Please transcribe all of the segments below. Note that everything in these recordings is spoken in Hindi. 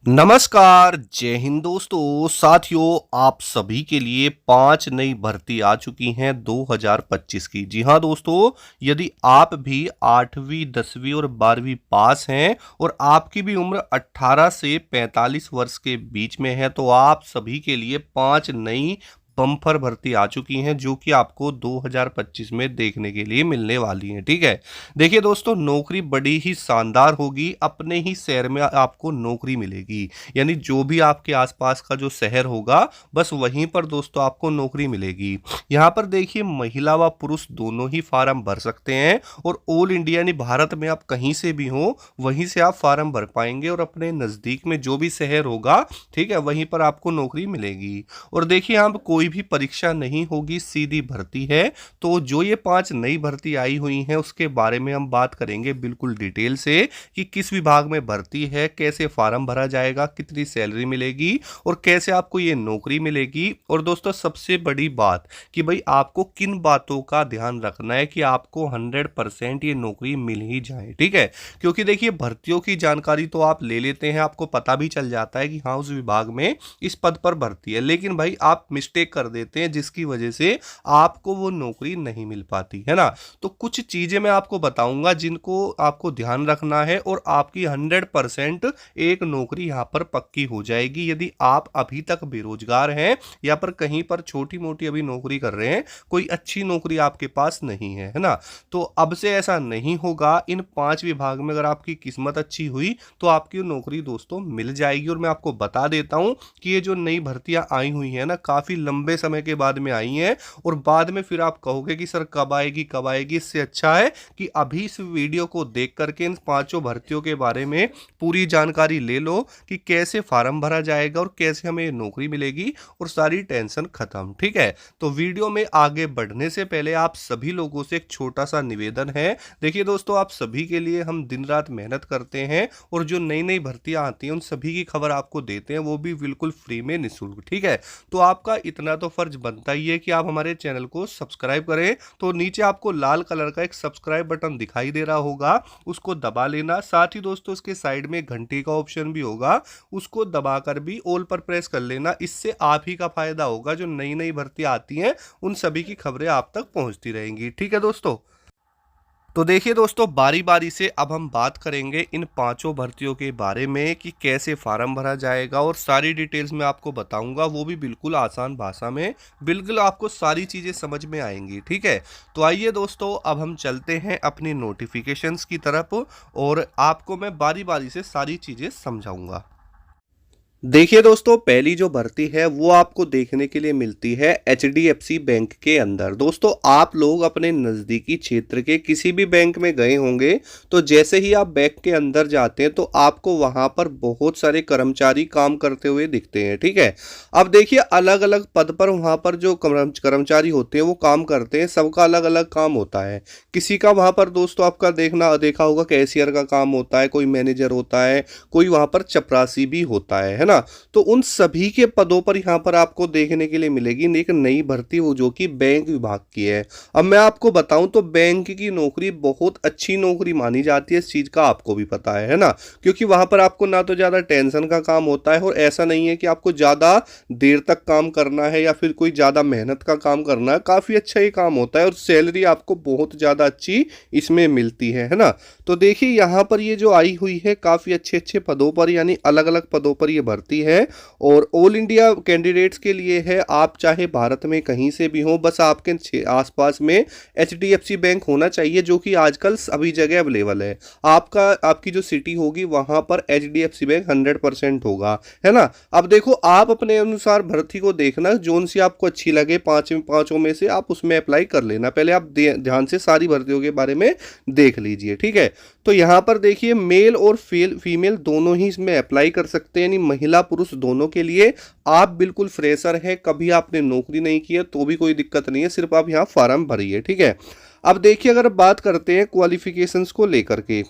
नमस्कार, जय हिंद दोस्तों। साथियों, आप सभी के लिए 5 नई भर्ती आ चुकी हैं 2025 की। जी हाँ दोस्तों, यदि आप भी 8वीं 10वीं और 12वीं पास हैं और आपकी भी उम्र 18 से 45 वर्ष के बीच में है तो आप सभी के लिए 5 नई बम्पर भर्ती आ चुकी हैं जो कि आपको 2025 में देखने के लिए मिलने वाली हैं। ठीक है, देखिए दोस्तों, नौकरी बड़ी ही शानदार होगी। अपने ही शहर में आपको नौकरी मिलेगी, यानी जो भी आपके आसपास का जो शहर होगा बस वहीं पर दोस्तों आपको नौकरी मिलेगी। यहाँ पर देखिए, महिला व पुरुष दोनों ही फार्म भर सकते हैं और ऑल इंडिया यानी भारत में आप कहीं से भी हो वहीं से आप फार्म भर पाएंगे और अपने नज़दीक में जो भी शहर होगा, ठीक है, वहीं पर आपको नौकरी मिलेगी। और देखिए, यहाँ पर कोई भी परीक्षा नहीं होगी, सीधी भर्ती है। तो जो ये 5 नई भर्ती आई हुई हैं उसके बारे में हम बात करेंगे बिल्कुल डिटेल से कि किस विभाग में भर्ती है, कैसे फॉर्म भरा जाएगा, कितनी सैलरी मिलेगी और कैसे आपको ये नौकरी मिलेगी। और दोस्तों, सबसे बड़ी बात कि भाई आपको किन बातों का ध्यान रखना है कि आपको 100% ये नौकरी मिल ही जाए। ठीक है, क्योंकि देखिए, भर्तियों की जानकारी तो आप ले लेते हैं, आपको पता भी चल जाता है कि हाँ उस विभाग में इस पद पर भर्ती है, लेकिन भाई आप मिस्टेक कर देते हैं जिसकी वजह से आपको वो नौकरी नहीं मिल पाती है ना। तो कुछ चीजें मैं आपको बताऊंगा जिनको आपको ध्यान रखना है और आपकी 100% एक नौकरी यहाँ पर पक्की हो जाएगी यदि आप अभी तक बेरोजगार हैं या पर कहीं पर छोटी मोटी अभी नौकरी कर रहे हैं, कोई अच्छी नौकरी आपके पास नहीं है, है ना। तो अब से ऐसा नहीं होगा। इन 5 विभाग में अगर आपकी किस्मत अच्छी हुई तो आपकी नौकरी दोस्तों मिल जाएगी। और मैं आपको बता देता हूं कि ये जो नई भर्तियां आई हुई हैं ना, काफी लंबे समय के बाद में आई हैं और बाद में फिर आप कहोगे कि सर कब आएगी कब आएगी। इससे अच्छा है कि अभी इस वीडियो को देख करके इन 5 भर्तियों के बारे में पूरी जानकारी ले लो कि कैसे फार्म भरा जाएगा और कैसे हमें नौकरी मिलेगी और सारी टेंशन खत्म। ठीक है, तो वीडियो में आगे बढ़ने से पहले आप सभी लोगों से एक छोटा सा निवेदन है। देखिए दोस्तों, आप सभी के लिए हम दिन रात मेहनत करते हैं और जो नई नई भर्तियां आती हैं उन सभी की खबर आपको देते हैं, वो भी बिल्कुल फ्री में निःशुल्क। ठीक है, तो आपका इतना तो फर्ज बनता ही है कि आप हमारे चैनल को सब्सक्राइब करें। तो नीचे आपको लाल कलर का एक सब्सक्राइब बटन दिखाई दे रहा होगा, उसको दबा लेना। साथ ही दोस्तों, इसके साइड में घंटी का ऑप्शन भी होगा, उसको दबाकर भी ऑल पर प्रेस कर लेना। इससे आप ही का फायदा होगा, जो नई नई भर्ती आती हैं उन सभी की खबरें आप तक पहुंचती रहेंगी। ठीक है दोस्तों, तो देखिए दोस्तों, बारी बारी से अब हम बात करेंगे इन 5 भर्तियों के बारे में कि कैसे फार्म भरा जाएगा और सारी डिटेल्स मैं आपको बताऊंगा, वो भी बिल्कुल आसान भाषा में। बिल्कुल आपको सारी चीज़ें समझ में आएंगी। ठीक है, तो आइए दोस्तों, अब हम चलते हैं अपनी नोटिफिकेशंस की तरफ और आपको मैं बारी बारी से सारी चीज़ें समझाऊंगा। देखिए दोस्तों, पहली जो भर्ती है वो आपको देखने के लिए मिलती है HDFC बैंक के अंदर। दोस्तों, आप लोग अपने नज़दीकी क्षेत्र के किसी भी बैंक में गए होंगे तो जैसे ही आप बैंक के अंदर जाते हैं तो आपको वहां पर बहुत सारे कर्मचारी काम करते हुए दिखते हैं। ठीक है, अब देखिए, अलग अलग पद पर वहां पर जो कर्मचारी होते हैं वो काम करते हैं, सबका अलग अलग काम होता है। किसी का वहां पर दोस्तों आपका देखा होगा कैशियर का काम होता है, कोई मैनेजर होता है, कोई वहां पर चपरासी भी होता है ना। तो उन सभी के पदों पर यहां पर आपको देखने के लिए मिलेगी एक नई भर्ती, वो जो कि बैंक विभाग की है। अब मैं आपको बताऊं तो बैंक की नौकरी बहुत अच्छी नौकरी मानी जाती है, इस चीज का आपको भी पता है ना, क्योंकि वहां पर आपको ना तो ज्यादा टेंशन का काम होता है और ऐसा नहीं है कि आपको ज्यादा देर तक काम करना है या फिर कोई ज्यादा मेहनत का काम करना है। काफी अच्छा ये काम होता है और सैलरी आपको बहुत ज्यादा अच्छी इसमें मिलती है ना। तो देखिए, यहाँ पर ये जो आई हुई है काफी अच्छे अच्छे पदों पर, यानी अलग अलग पदों पर ये भर्ती है और ऑल इंडिया कैंडिडेट्स के लिए है। आप चाहे भारत में कहीं से भी हो, बस आपके आसपास में HDFC बैंक होना चाहिए, जो कि आजकल सभी जगह अवेलेबल है। आपकी जो सिटी होगी वहां पर HDFC बैंक 100% होगा, है ना। अब देखो, आप अपने अनुसार भर्ती को देखना, जोन सी आपको अच्छी लगे पांचों में से आप उसमें अप्लाई कर लेना। पहले आप ध्यान से सारी भर्तियों के बारे में देख लीजिए। ठीक है, तो यहाँ पर देखिए, मेल और फीमेल दोनों ही इसमें अप्लाई कर सकते हैं, यानी महिला पुरुष दोनों के लिए। आप बिल्कुल फ्रेशर हैं, कभी आपने नौकरी नहीं की है तो भी कोई दिक्कत नहीं है, सिर्फ आप यहाँ फॉर्म भरिए। ठीक है, अब देखिए, अगर बात करते हैं क्वालिफिकेशंस को लेकर के,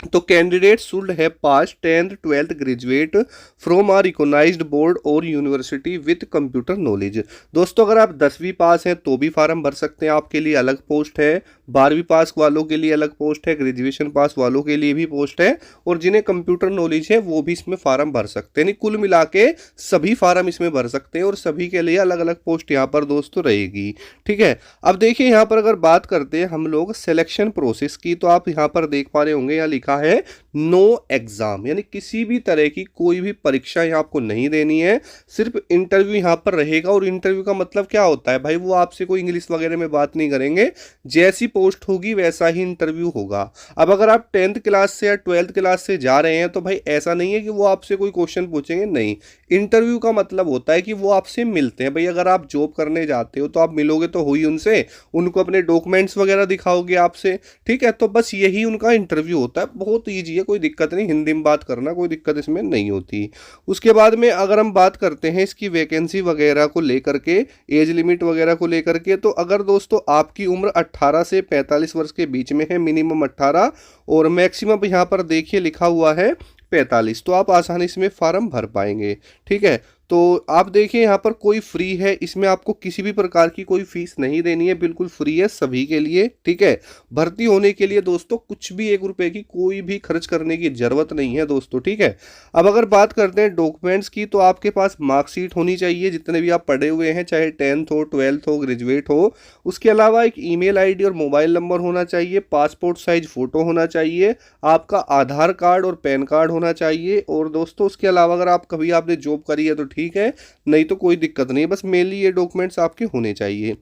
तो candidate should have pass 10th 12th graduate from a recognised board और यूनिवर्सिटी विद कंप्यूटर नॉलेज। दोस्तों अगर आप 10वीं पास हैं तो भी फार्म भर सकते हैं, आपके लिए अलग पोस्ट है। 12वीं पास वालों के लिए अलग पोस्ट है, ग्रेजुएशन पास वालों के लिए भी पोस्ट है, और जिन्हें कंप्यूटर नॉलेज है वो भी इसमें फार्म भर सकते हैं। यानी कुल मिला के सभी फार्म इसमें भर सकते हैं और सभी के लिए अलग अलग पोस्ट यहाँ पर दोस्तों रहेगी। ठीक है, अब देखिए यहाँ पर अगर बात करते हैं हम लोग सिलेक्शन प्रोसेस की, तो आप यहाँ पर देख पा रहे होंगे यहाँ लिखा है नो एग्जाम, यानी किसी भी तरह की कोई भी परीक्षा यहाँ आपको नहीं देनी है, सिर्फ इंटरव्यू यहाँ पर रहेगा। और इंटरव्यू का मतलब क्या होता है भाई, वो आपसे कोई इंग्लिश वगैरह में बात नहीं करेंगे, जैसी पोस्ट होगी वैसा ही इंटरव्यू होगा। अब अगर आप 10th क्लास से या 12th क्लास से जा रहे हैं तो भाई ऐसा नहीं है कि वो आपसे कोई क्वेश्चन पूछेंगे, नहीं। इंटरव्यू का मतलब होता है कि वो आपसे मिलते हैं। भाई अगर आप जॉब करने जाते हो तो आप मिलोगे तो हुई उनसे, उनको अपने डॉक्यूमेंट्स वगैरह दिखाओगे आपसे, ठीक है। तो बस यही उनका इंटरव्यू होता है, बहुत ईजी है, कोई दिक्कत नहीं, हिंदी में बात करना कोई दिक्कत इसमें नहीं होती। उसके बाद में अगर हम बात करते हैं इसकी वैकेंसी वगैरह को लेकर के, एज लिमिट वगैरह को लेकर के, तो अगर दोस्तों आपकी उम्र 18 से 45 वर्ष के बीच में है, मिनिमम 18 और मैक्सिमम यहाँ पर देखिए लिखा हुआ है 45, तो आप आसानी से इसमें फॉर्म भर पाएंगे। ठीक है, तो आप देखिए यहाँ पर कोई फ्री है, इसमें आपको किसी भी प्रकार की कोई फीस नहीं देनी है, बिल्कुल फ्री है सभी के लिए। ठीक है, भर्ती होने के लिए दोस्तों कुछ भी 1 रुपए की कोई भी खर्च करने की जरूरत नहीं है दोस्तों। ठीक है, अब अगर बात करते हैं डॉक्यूमेंट्स की, तो आपके पास मार्कशीट होनी चाहिए जितने भी आप पढ़े हुए हैं, चाहे 10th हो, 12th हो, ग्रेजुएट हो। उसके अलावा एक ईमेल आईडी और मोबाइल नंबर होना चाहिए, पासपोर्ट साइज फोटो होना चाहिए, आपका आधार कार्ड और पैन कार्ड होना चाहिए। और दोस्तों उसके अलावा अगर आप कभी आपने जॉब करी है तो ठीक है, नहीं तो कोई दिक्कत नहीं है, बस मेनली ये डॉक्यूमेंट्स आपके होने चाहिए।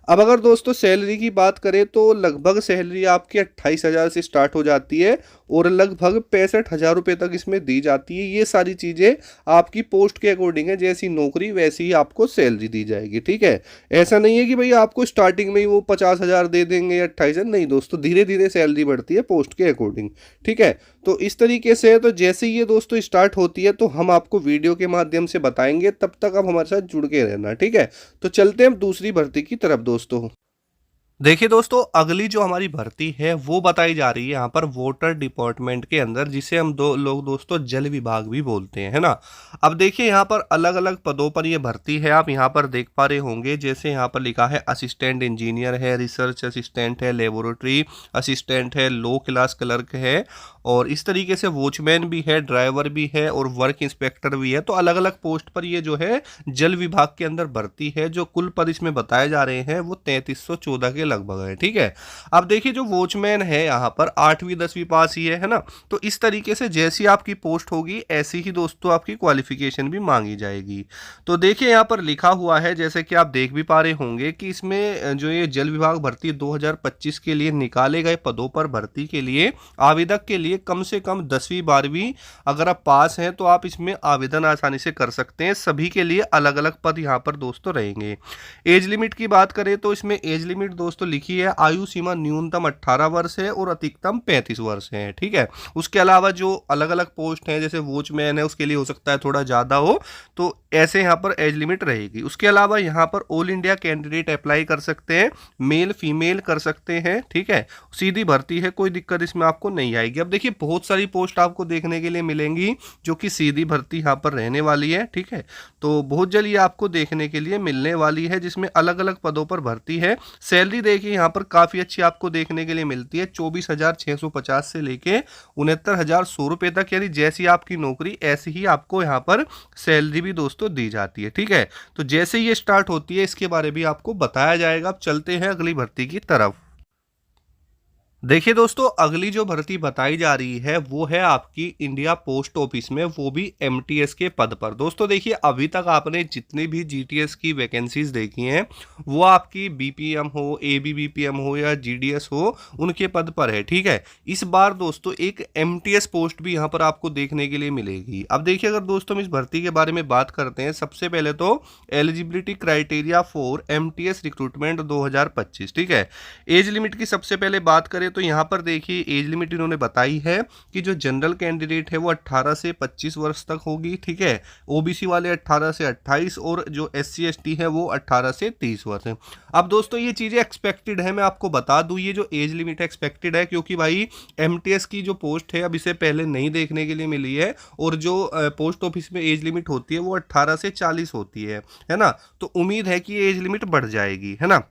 अब अगर दोस्तों सैलरी की बात करें तो लगभग सैलरी आपकी 28,000 से स्टार्ट हो जाती है और लगभग 65,000 रुपये तक इसमें दी जाती है। ये सारी चीज़ें आपकी पोस्ट के अकॉर्डिंग है, जैसी नौकरी वैसी ही आपको सैलरी दी जाएगी। ठीक है, ऐसा नहीं है कि भाई आपको स्टार्टिंग में ही वो 50,000 दे देंगे या 28,000, नहीं दोस्तों, धीरे धीरे सैलरी बढ़ती है पोस्ट के अकॉर्डिंग। ठीक है, तो इस तरीके से, तो जैसे ही ये दोस्तों स्टार्ट होती है तो हम आपको वीडियो के माध्यम से बताएंगे, तब तक आप हमारे साथ जुड़ के रहना। ठीक है, तो चलते हैं हम दूसरी भर्ती की तरफ दोस्तों। देखिए दोस्तों, अगली जो हमारी भर्ती है वो बताई जा रही है यहाँ पर वाटर डिपार्टमेंट के अंदर, जिसे हम दो लोग दोस्तों जल विभाग भी बोलते हैं, है ना। अब देखिए यहाँ पर अलग अलग पदों पर ये भर्ती है, आप यहाँ पर देख पा रहे होंगे। जैसे यहाँ पर लिखा है असिस्टेंट इंजीनियर है, रिसर्च असिस्टेंट है, लेबोरेटरी असिस्टेंट है, लो क्लास क्लर्क है, और इस तरीके से वॉचमैन भी है, ड्राइवर भी है और वर्क इंस्पेक्टर भी है। तो अलग अलग पोस्ट पर ये जो है जल विभाग के अंदर भर्ती है। जो कुल पद इसमें बताए जा रहे हैं वो 3314 के लगभग है। ठीक है, अब देखिए जो वॉचमैन है यहाँ पर 8वीं 10वीं पास ही है ना। तो इस तरीके से जैसी आपकी पोस्ट होगी ऐसी ही दोस्तों आपकी क्वालिफिकेशन भी मांगी जाएगी। तो देखिए यहाँ पर लिखा हुआ है, जैसे कि आप देख भी पा रहे होंगे, कि इसमें जो ये जल विभाग भर्ती 2025 के लिए निकाले गए पदों पर भर्ती के लिए आवेदक के लिए कम से कम 10वीं 12वीं अगर आप पास हैं तो आप इसमें आवेदन आसानी से कर सकते हैं। सभी के लिए अलग अलग पद यहाँ पर दोस्तों रहेंगे। एज लिमिट की बात करें तो इसमें एज लिमिट दोस्तों लिखी है, आयु सीमा न्यूनतम 18 वर्ष है और अधिकतम 35 वर्ष है। ठीक है, उसके अलावा जो अलग अलग पोस्ट हैं जैसे वॉचमैन है उसके लिए हो सकता है थोड़ा ज़्यादा हो, तो ऐसे यहाँ पर एज लिमिट रहेगी। उसके अलावा यहाँ पर ऑल इंडिया कैंडिडेट अप्लाई कर सकते हैं, मेल फीमेल कर सकते हैं। ठीक है, सीधी भर्ती है, कोई दिक्कत इसमें आपको नहीं आएगी। अब देखिए बहुत सारी पोस्ट आपको देखने के लिए मिलेंगी जो कि सीधी भर्ती यहाँ पर रहने वाली है। ठीक है, तो बहुत जल्द ये आपको देखने के लिए मिलने वाली है, जिसमें अलग अलग पदों पर भर्ती है। सैलरी देखिए यहाँ पर काफ़ी अच्छी आपको देखने के लिए मिलती है, 24,650 से लेके 69,100 रुपये तक, यानी जैसी आपकी नौकरी ऐसी ही आपको यहाँ पर सैलरी भी दोस्तों दी जाती है। ठीक है, तो जैसे ये स्टार्ट होती है इसके बारे में आपको बताया जाएगा। अब चलते हैं अगली भर्ती की तरफ। देखिए दोस्तों, अगली जो भर्ती बताई जा रही है वो है आपकी इंडिया पोस्ट ऑफिस में, वो भी एमटीएस के पद पर। दोस्तों देखिए, अभी तक आपने जितनी भी जीटीएस की वैकेंसीज देखी हैं वो आपकी बीपीएम हो, एबीबीपीएम हो या जीडीएस हो, उनके पद पर है। ठीक है, इस बार दोस्तों एक एमटीएस पोस्ट भी यहाँ पर आपको देखने के लिए मिलेगी। अब देखिए, अगर दोस्तों हम इस भर्ती के बारे में बात करते हैं, सबसे पहले तो eligibility criteria for MTS recruitment 2025। ठीक है, एज लिमिट की सबसे पहले बात करें तो यहाँ पर देखिए एज लिमिट इन्होंने बताई है कि जो जनरल कैंडिडेट है वो 18 से 25 वर्ष तक होगी, ठीक है। ओबीसी वाले 18 से 28 और जो SC ST है वो 18 से 30 वर्ष है। अब दोस्तों ये चीज़ें एक्सपेक्टेड है, मैं आपको बता दूं ये जो एज लिमिट एक्सपेक्टेड है, क्योंकि भाई MTS की जो पोस्ट है अब इसे पहले नहीं देखने के लिए मिली है, और जो पोस्ट ऑफिस में एज लिमिट होती है वो 18 से 40 होती है ना। तो उम्मीद है कि एज लिमिट बढ़ जाएगी, है ना।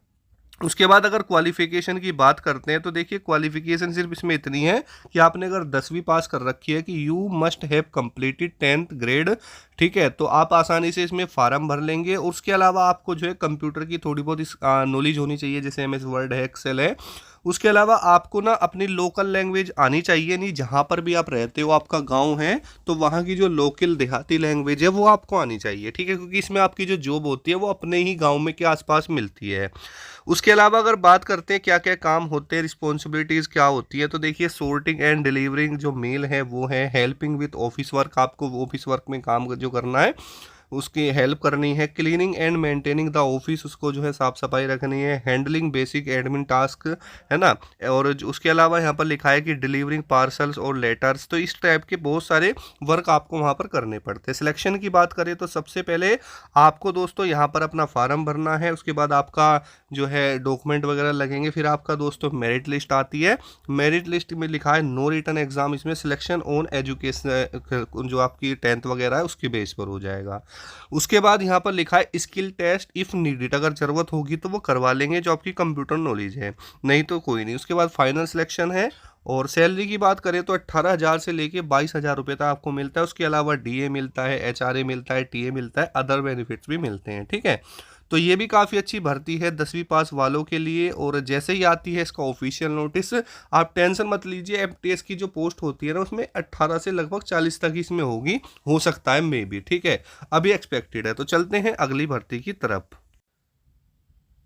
उसके बाद अगर क्वालिफिकेशन की बात करते हैं तो देखिए क्वालिफिकेशन सिर्फ इसमें इतनी है कि आपने अगर 10वीं पास कर रखी है कि you must have completed 10th grade, ठीक है, तो आप आसानी से इसमें फार्म भर लेंगे। और उसके अलावा आपको जो है कंप्यूटर की थोड़ी बहुत नॉलेज होनी चाहिए, जैसे MS वर्ड है, एक्सेल है। उसके अलावा आपको ना अपनी लोकल लैंग्वेज आनी चाहिए, नहीं जहाँ पर भी आप रहते हो आपका गांव है तो वहाँ की जो लोकल देहाती लैंग्वेज है वो आपको आनी चाहिए, ठीक है, क्योंकि इसमें आपकी जो जॉब होती है वो अपने ही गांव में के आसपास मिलती है। उसके अलावा अगर बात करते हैं क्या क्या काम होते हैं, रिस्पॉन्सिबिलिटीज़ क्या होती है, तो देखिए सॉर्टिंग एंड डिलीवरिंग जो मेल है वो है, हेल्पिंग विथ ऑफिस वर्क, आपको ऑफिस वर्क में काम जो करना है उसकी हेल्प करनी है, cleaning and maintaining the office, उसको जो है साफ सफाई रखनी है, हैंडलिंग बेसिक एडमिन टास्क, है ना। और उसके अलावा यहाँ पर लिखा है कि डिलीवरिंग पार्सल्स और लेटर्स, तो इस टाइप के बहुत सारे वर्क आपको वहाँ पर करने पड़ते हैं। सिलेक्शन की बात करें तो सबसे पहले आपको दोस्तों यहाँ पर अपना फार्म भरना है, उसके बाद आपका जो है डॉक्यूमेंट वगैरह लगेंगे, फिर आपका दोस्तों मेरिट लिस्ट आती है। मेरिट लिस्ट में लिखा है नो रिटन एग्जाम, इसमें सिलेक्शन ऑन एजुकेशन जो आपकी 10th वगैरह है उसके बेस पर हो जाएगा। उसके बाद यहाँ पर लिखा है स्किल टेस्ट इफ़ नीडेड, अगर ज़रूरत होगी तो वो करवा लेंगे जो आपकी कंप्यूटर नॉलेज है, नहीं तो कोई नहीं। उसके बाद फाइनल सिलेक्शन है। और सैलरी की बात करें तो 18,000 से लेके 22,000 रुपये तक आपको मिलता है। उसके अलावा DA मिलता है, HRA मिलता है, TA मिलता है, अदर बेनिफिट्स भी मिलते हैं, ठीक है। तो ये भी काफ़ी अच्छी भर्ती है 10वीं पास वालों के लिए। और जैसे ही आती है इसका ऑफिशियल नोटिस, आप टेंशन मत लीजिए, MTS की जो पोस्ट होती है ना उसमें 18 से लगभग 40 तक इसमें होगी, हो सकता है मे बी, ठीक है, अभी एक्सपेक्टेड है। तो चलते हैं अगली भर्ती की तरफ।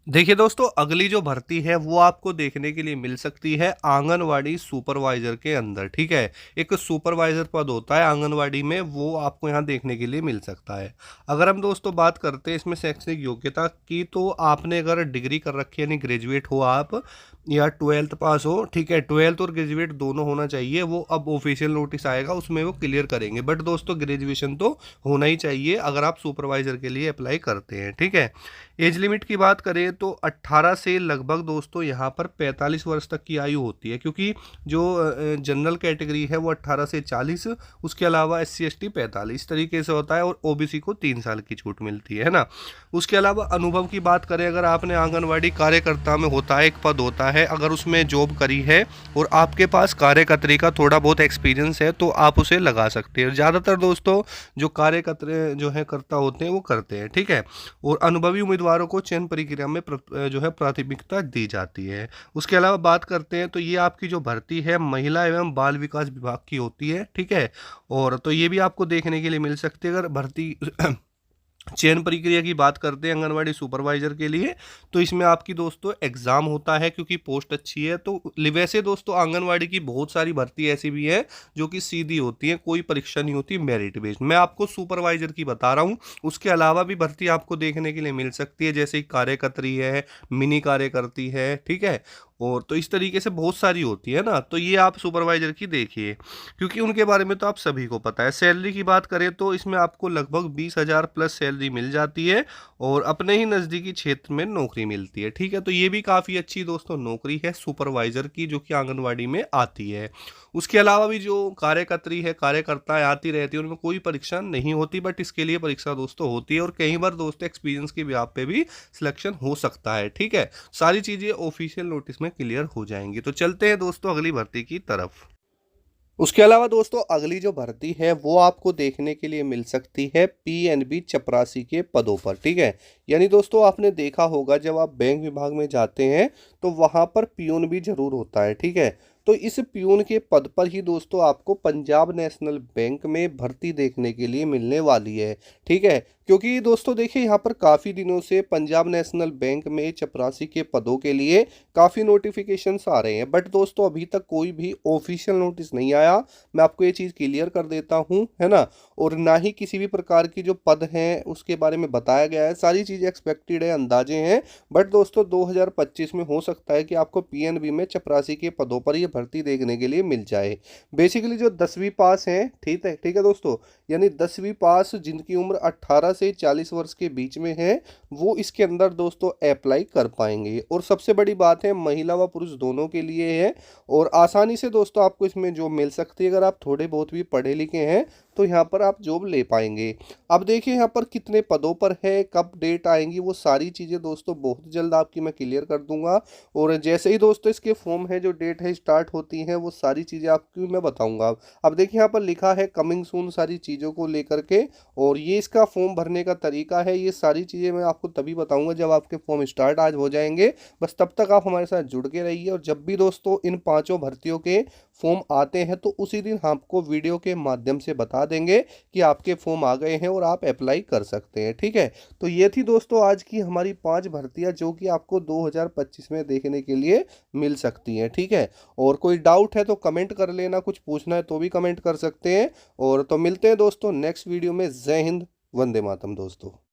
देखिए दोस्तों अगली जो भर्ती है वो आपको देखने के लिए मिल सकती है आंगनवाड़ी सुपरवाइजर के अंदर, ठीक है। एक सुपरवाइजर पद होता है आंगनवाड़ी में, वो आपको यहाँ देखने के लिए मिल सकता है। अगर हम दोस्तों बात करते हैं इसमें शैक्षणिक योग्यता की, तो आपने अगर डिग्री कर रखी है, यानी ग्रेजुएट हो आप या 12th पास हो, ठीक है, 12th और ग्रेजुएट दोनों होना चाहिए। वो अब ऑफिशियल नोटिस आएगा उसमें वो क्लियर करेंगे, बट दोस्तों ग्रेजुएशन तो होना ही चाहिए अगर आप सुपरवाइजर के लिए अप्लाई करते हैं, ठीक है। एज लिमिट की बात करें तो 18 से लगभग दोस्तों यहाँ पर 45 वर्ष तक की आयु होती है, क्योंकि जो जनरल कैटेगरी है वो 18 से 40, उसके अलावा SC ST 45, इस तरीके से होता है। और OBC को 3 साल की छूट मिलती है ना। उसके अलावा अनुभव की बात करें, अगर आपने आंगनवाड़ी कार्यकर्ता में होता है एक पद होता है, अगर उसमें जॉब करी है और आपके पास कार्यकर्त्री का थोड़ा बहुत एक्सपीरियंस है तो आप उसे लगा सकते हैं। ज़्यादातर दोस्तों जो कार्यकर्ता जो है करता होते हैं वो करते हैं, ठीक है। और अनुभवी उम्मीदवारों को चयन प्रक्रिया में जो है प्राथमिकता दी जाती है। उसके अलावा बात करते हैं तो ये आपकी जो भर्ती है महिला एवं बाल विकास विभाग की होती है, ठीक है। और तो ये भी आपको देखने के लिए मिल सकती है। अगर भर्ती चयन प्रक्रिया की बात करते हैं आंगनवाड़ी सुपरवाइजर के लिए, तो इसमें आपकी दोस्तों एग्जाम होता है, क्योंकि पोस्ट अच्छी है। तो वैसे दोस्तों आंगनवाड़ी की बहुत सारी भर्ती ऐसी भी है जो कि सीधी होती है, कोई परीक्षा नहीं होती, मेरिट बेस्ड। मैं आपको सुपरवाइजर की बता रहा हूँ, उसके अलावा भी भर्ती आपको देखने के लिए मिल सकती है, जैसे कार्यकर्त्री है, मिनी कार्यकर्ती है, ठीक है। और तो इस तरीके से बहुत सारी होती है ना। तो ये आप सुपरवाइजर की देखिए, क्योंकि उनके बारे में तो आप सभी को पता है। सैलरी की बात करें तो इसमें आपको लगभग 20,000 प्लस सैलरी मिल जाती है और अपने ही नज़दीकी क्षेत्र में नौकरी मिलती है, ठीक है। तो ये भी काफ़ी अच्छी दोस्तों नौकरी है सुपरवाइजर की, जो कि आंगनवाड़ी में आती है। उसके अलावा भी जो कार्यकर्त्री है, कार्यकर्ताएं आती रहती है, उनमें कोई परीक्षा नहीं होती, बट इसके लिए परीक्षा दोस्तों होती है। और कई बार दोस्तों एक्सपीरियंस के बिहाफ पे भी सिलेक्शन हो सकता है, ठीक है। सारी चीज़ें ऑफिशियल नोटिस में क्लियर हो जाएंगी। तो चलते हैं दोस्तों अगली भर्ती की तरफ। उसके अलावा दोस्तों अगली जो भर्ती है वो आपको देखने के लिए मिल सकती है PNB चपरासी के पदों पर, ठीक है। यानी दोस्तों आपने देखा होगा जब आप बैंक विभाग में जाते हैं तो वहाँ पर पियून भी जरूर होता है, ठीक है। तो इस प्यून के पद पर ही दोस्तों आपको पंजाब नेशनल बैंक में भर्ती देखने के लिए मिलने वाली है। ठीक है, क्योंकि दोस्तों देखिए यहाँ पर काफ़ी दिनों से पंजाब नेशनल बैंक में चपरासी के पदों के लिए काफ़ी नोटिफिकेशंस आ रहे हैं, बट दोस्तों अभी तक कोई भी ऑफिशियल नोटिस नहीं आया। मैं आपको ये चीज़ क्लियर कर देता हूँ, है ना। और ना ही किसी भी प्रकार की जो पद हैं उसके बारे में बताया गया है। सारी चीज़ें एक्सपेक्टेड है, अंदाजे हैं। बट दोस्तों 2025 में हो सकता है कि आपको पीएनबी में चपरासी के पदों पर ये भर्ती देखने के लिए मिल जाए। बेसिकली जो 10वीं पास हैं, ठीक है दोस्तों, यानी 10वीं पास जिनकी उम्र 18 से 40 वर्ष के बीच में है, वो इसके अंदर दोस्तों अप्लाई कर पाएंगे। और सबसे बड़ी बात है, महिला व पुरुष दोनों के लिए है। और आसानी से दोस्तों आपको इसमें जॉब मिल सकती है। अगर आप थोड़े बहुत भी पढ़े लिखे हैं तो यहाँ पर आप जॉब ले पाएंगे। अब देखिए यहाँ पर कितने पदों पर है, कब डेट आएंगी, वो सारी चीज़ें दोस्तों बहुत जल्द आपकी मैं क्लियर कर दूंगा। और जैसे ही दोस्तों इसके फॉर्म है, जो डेट है स्टार्ट होती है, वो सारी चीज़ें आपकी मैं बताऊंगा। अब देखिए यहाँ पर लिखा है कमिंग सून सारी चीज़ों को लेकर के। और ये इसका फॉर्म भरने का तरीका है, ये सारी चीज़ें मैं आपको तभी बताऊंगा जब आपके फॉर्म स्टार्ट आज हो जाएंगे। बस तब तक आप हमारे साथ जुड़ के रहिए। और जब भी दोस्तों इन पांचों भर्तियों के फॉर्म आते हैं तो उसी दिन आपको वीडियो के माध्यम से बता देंगे कि आपके फॉर्म आ गए हैं और आप अप्लाई कर सकते हैं। ठीक है, तो ये थी दोस्तों आज की हमारी 5 भर्तियां जो कि आपको 2025 में देखने के लिए मिल सकती हैं। ठीक है, और कोई डाउट है तो कमेंट कर लेना, कुछ पूछना है तो भी कमेंट कर सकते हैं। और तो मिलते हैं दोस्तों नेक्स्ट वीडियो में। जय हिंद, वंदे मातरम दोस्तों।